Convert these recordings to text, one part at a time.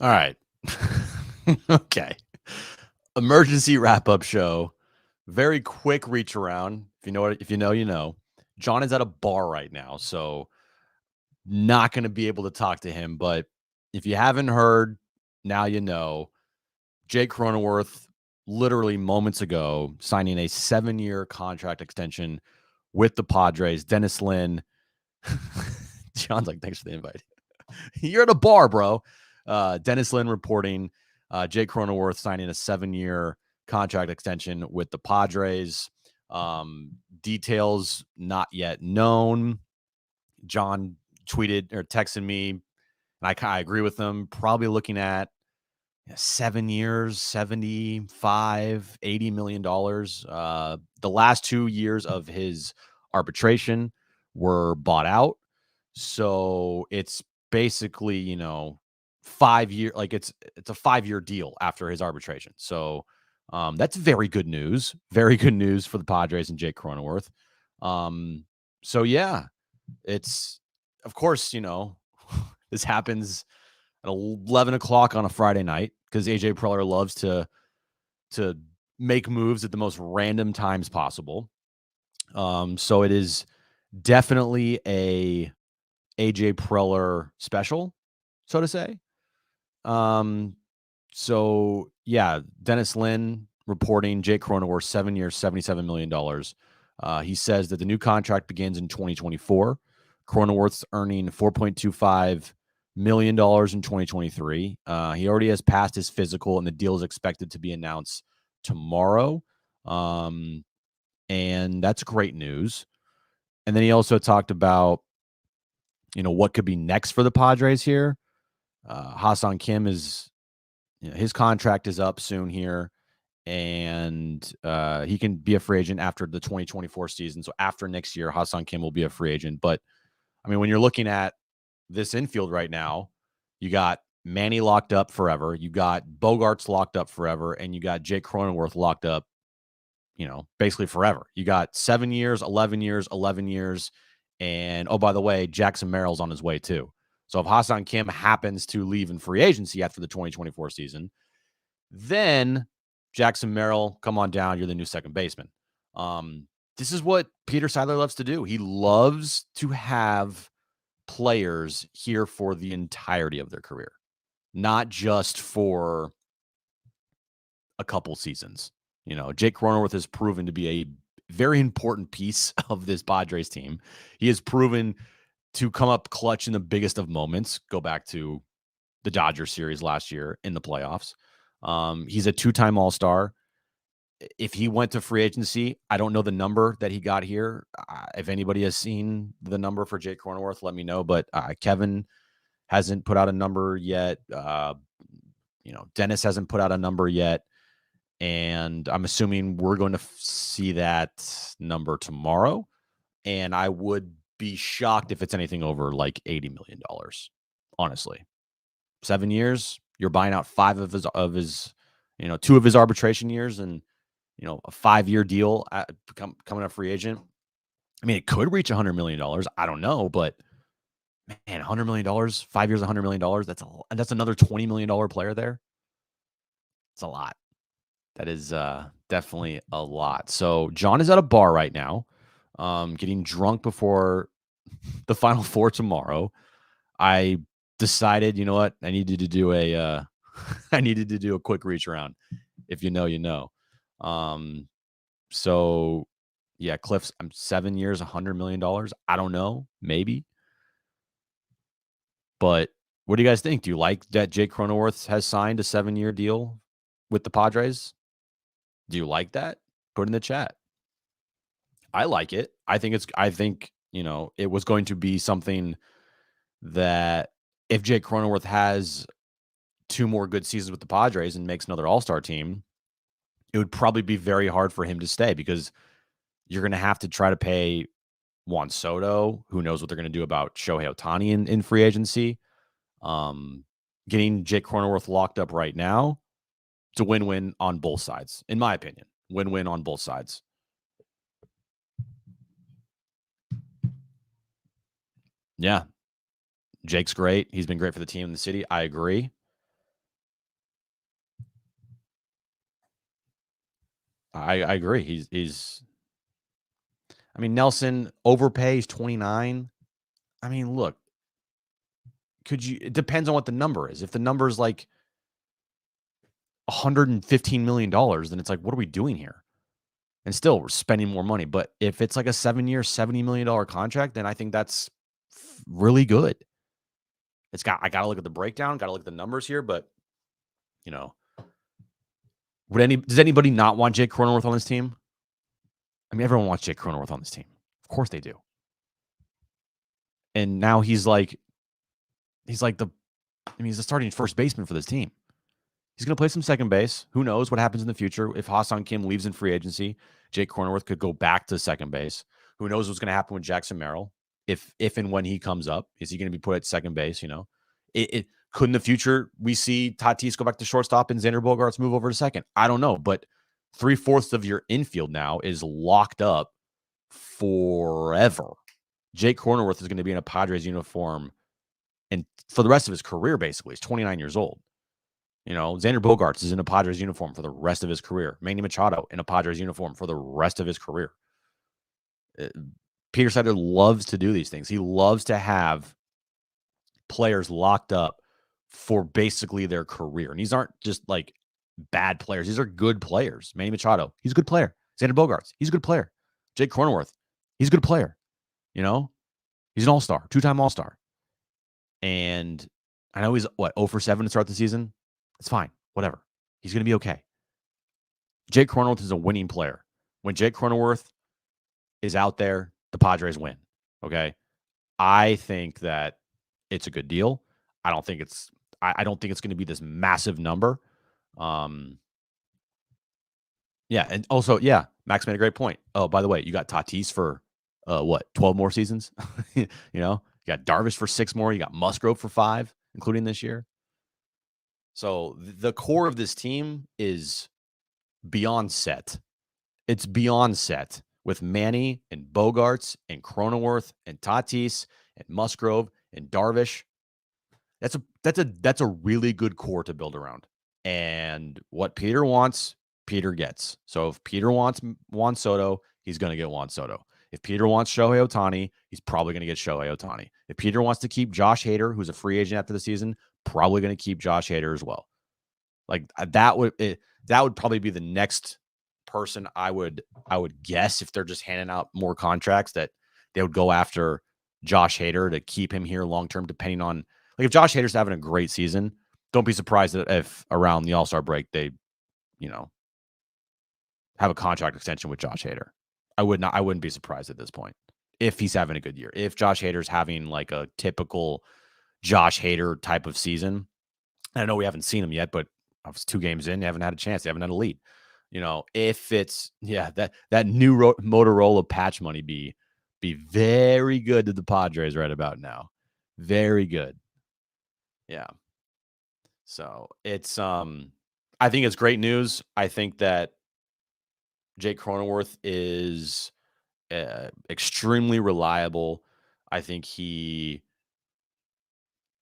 All right. Okay. Emergency wrap-up show. Very quick reach around. If you know, you know. John is at a bar right now, so not going to be able to talk to him. But if you haven't heard, now you know. Jake Cronenworth, literally moments ago, signing a 7-year contract extension with the Padres. Dennis Lynn. John's like, thanks for the invite. You're at a bar, bro. Dennis Lynn reporting Jake Cronenworth signing a 7-year contract extension with the Padres. Details not yet known. John tweeted or texted me, and I agree with him. Probably looking at 7 years, 75, $80 million. The last 2 years of his arbitration were bought out. So it's basically, 5 year, like it's a 5-year deal after his arbitration. So that's very good news. Very good news for the Padres and Jake Cronenworth. So yeah, it's of course, this happens at 11 o'clock on a Friday night because AJ Preller loves to make moves at the most random times possible. So it is definitely a AJ Preller special, so to say. So yeah, Dennis Lynn reporting Jake Cronenworth 7 years, $77 million. He says that the new contract begins in 2024. Cronenworth's earning $4.25 million in 2023. He already has passed his physical, and the deal is expected to be announced tomorrow. And that's great news. And then he also talked about, what could be next for the Padres here. Ha-Seong Kim is, his contract is up soon here, and he can be a free agent after the 2024 season. So after next year, Ha-Seong Kim will be a free agent. But I mean, when you're looking at this infield right now, you got Manny locked up forever. You got Bogarts locked up forever. And you got Jake Cronenworth locked up, basically forever. You got 7 years, 11 years, 11 years. And, oh, by the way, Jackson Merrill's on his way too. So if Ha-Seong Kim happens to leave in free agency after the 2024 season, then Jackson Merrill, come on down. You're the new second baseman. This is what Peter Seidler loves to do. He loves to have players here for the entirety of their career, not just for a couple seasons. Jake Cronenworth has proven to be a very important piece of this Padres team. He has proven to come up clutch in the biggest of moments. Go back to the Dodgers series last year in the playoffs. He's a 2-time All-Star. If he went to free agency, I don't know the number that he got here. If anybody has seen the number for Jake Cronenworth, let me know. But Kevin hasn't put out a number yet. Dennis hasn't put out a number yet. And I'm assuming we're going to see that number tomorrow. And I would be shocked if it's anything over like $80 million, honestly. 7 years, you're buying out 5 of his 2 of his arbitration years and, a 5-year deal coming up free agent. I mean, it could reach $100 million. I don't know, but man, $100 million, 5 years, $100 million. That's another $20 million player there. It's a lot. That is definitely a lot. So John is at a bar right now, getting drunk before the Final Four tomorrow. I decided, you know what? I needed to do a quick reach around. If you know, you know. So yeah, Cliff's, I'm 7 years, $100 million. I don't know, maybe. But what do you guys think? Do you like that Jake Cronenworth has signed a 7-year deal with the Padres? Do you like that? Put it in the chat. I like it. I think it was going to be something that if Jake Cronenworth has 2 more good seasons with the Padres and makes another All-Star team, it would probably be very hard for him to stay because you're going to have to try to pay Juan Soto. Who knows what they're going to do about Shohei Ohtani in free agency. Getting Jake Cronenworth locked up right now, it's a win-win on both sides, in my opinion. Win-win on both sides. Yeah. Jake's great. He's been great for the team in the city. I agree. I agree. I mean, Nelson overpays 29. I mean, look, it depends on what the number is. If the number is like $115 million, then it's like, what are we doing here? And still, we're spending more money. But if it's like a 7-year, $70 million contract, then I think that's really good. I got to look at the breakdown, got to look at the numbers here. But, you know, does anybody not want Jake Cronenworth on this team? I mean, everyone wants Jake Cronenworth on this team. Of course they do. And now he's the starting first baseman for this team. He's going to play some second base. Who knows what happens in the future? If Ha-Seong Kim leaves in free agency, Jake Cronenworth could go back to second base. Who knows what's going to happen with Jackson Merrill? If and when he comes up, is he going to be put at second base? You know, it could in the future we see Tatis go back to shortstop and Xander Bogaerts move over to second. I don't know, but 3/4 of your infield now is locked up forever. Jake Cronenworth is going to be in a Padres uniform and for the rest of his career, basically. He's 29 years old. You know, Xander Bogaerts is in a Padres uniform for the rest of his career. Manny Machado in a Padres uniform for the rest of his career. Peter Sider loves to do these things. He loves to have players locked up for basically their career. And these aren't just like bad players. These are good players. Manny Machado, he's a good player. Xander Bogaerts, he's a good player. Jake Cronenworth, he's a good player. You know, he's an all-star, 2-time all-star. And I know he's, 0 for 7 to start the season? It's fine. Whatever. He's going to be okay. Jake Cronenworth is a winning player. When Jake Cronenworth is out there, the Padres win. Okay? I think that it's a good deal. I don't think it's going to be this massive number. Yeah, and also, yeah, Max made a great point. Oh, by the way, you got Tatis for 12 more seasons? You know, you got Darvish for 6 more. You got Musgrove for 5, including this year. So the core of this team is beyond set. It's beyond set with Manny and Bogaerts and Cronenworth and Tatis and Musgrove and Darvish. That's a really good core to build around. And what Peter wants, Peter gets. So if Peter wants Juan Soto, he's going to get Juan Soto. If Peter wants Shohei Ohtani, he's probably going to get Shohei Ohtani. If Peter wants to keep Josh Hader, who's a free agent after the season, probably going to keep Josh Hader as well. Like that would probably be the next person I would guess if they're just handing out more contracts that they would go after Josh Hader to keep him here long term, depending on like if Josh Hader's having a great season, don't be surprised if around the All-Star break they, you know, have a contract extension with Josh Hader. I wouldn't be surprised at this point if he's having a good year. If Josh Hader's having like a typical Josh Hader type of season. I know we haven't seen him yet, but I was 2 games in, they haven't had a chance. They haven't had a lead. You know, if it's that new Motorola patch money be very good to the Padres right about now. Very good. Yeah. So it's I think it's great news. I think that Jake Cronenworth is extremely reliable. I think he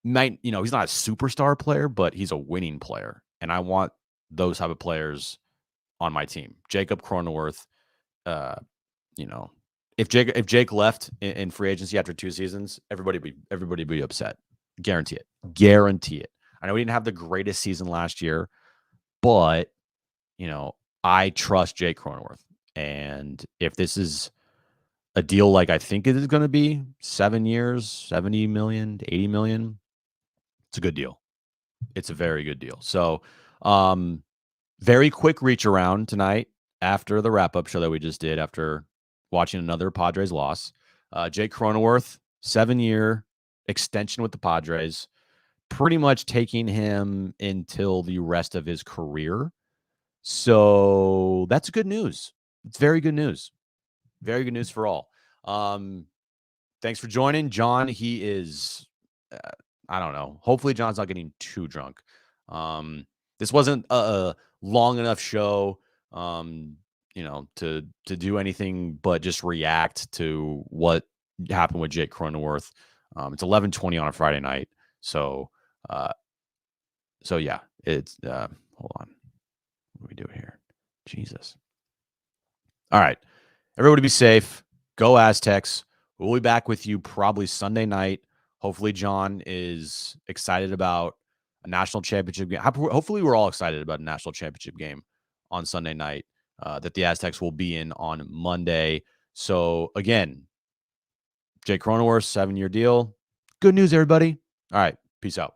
might, he's not a superstar player, but he's a winning player. And I want those type of players on my team. Jacob Cronenworth, if Jake left in free agency after 2 seasons, everybody be upset. Guarantee it. I know we didn't have the greatest season last year, but I trust Jake Cronenworth. And if this is a deal like I think it is going to be, 7 years, 70 million to 80 million, it's a good deal. It's a very good deal. So, very quick reach around tonight after the wrap-up show that we just did after watching another Padres loss. Jake Cronenworth, 7-year extension with the Padres, pretty much taking him until the rest of his career. So that's good news. It's very good news. Very good news for all. Thanks for joining. John, he is, I don't know. Hopefully John's not getting too drunk. This wasn't a long enough show, to do anything but just react to what happened with Jake Cronenworth. It's 11:20 on a Friday night. So yeah, it's, hold on. What do we do here? Jesus. All right. Everybody be safe. Go Aztecs. We'll be back with you probably Sunday night. Hopefully, John is excited about a national championship game. Hopefully, we're all excited about a national championship game on Sunday night that the Aztecs will be in on Monday. So, again, Jake Cronenworth, 7-year deal. Good news, everybody. All right. Peace out.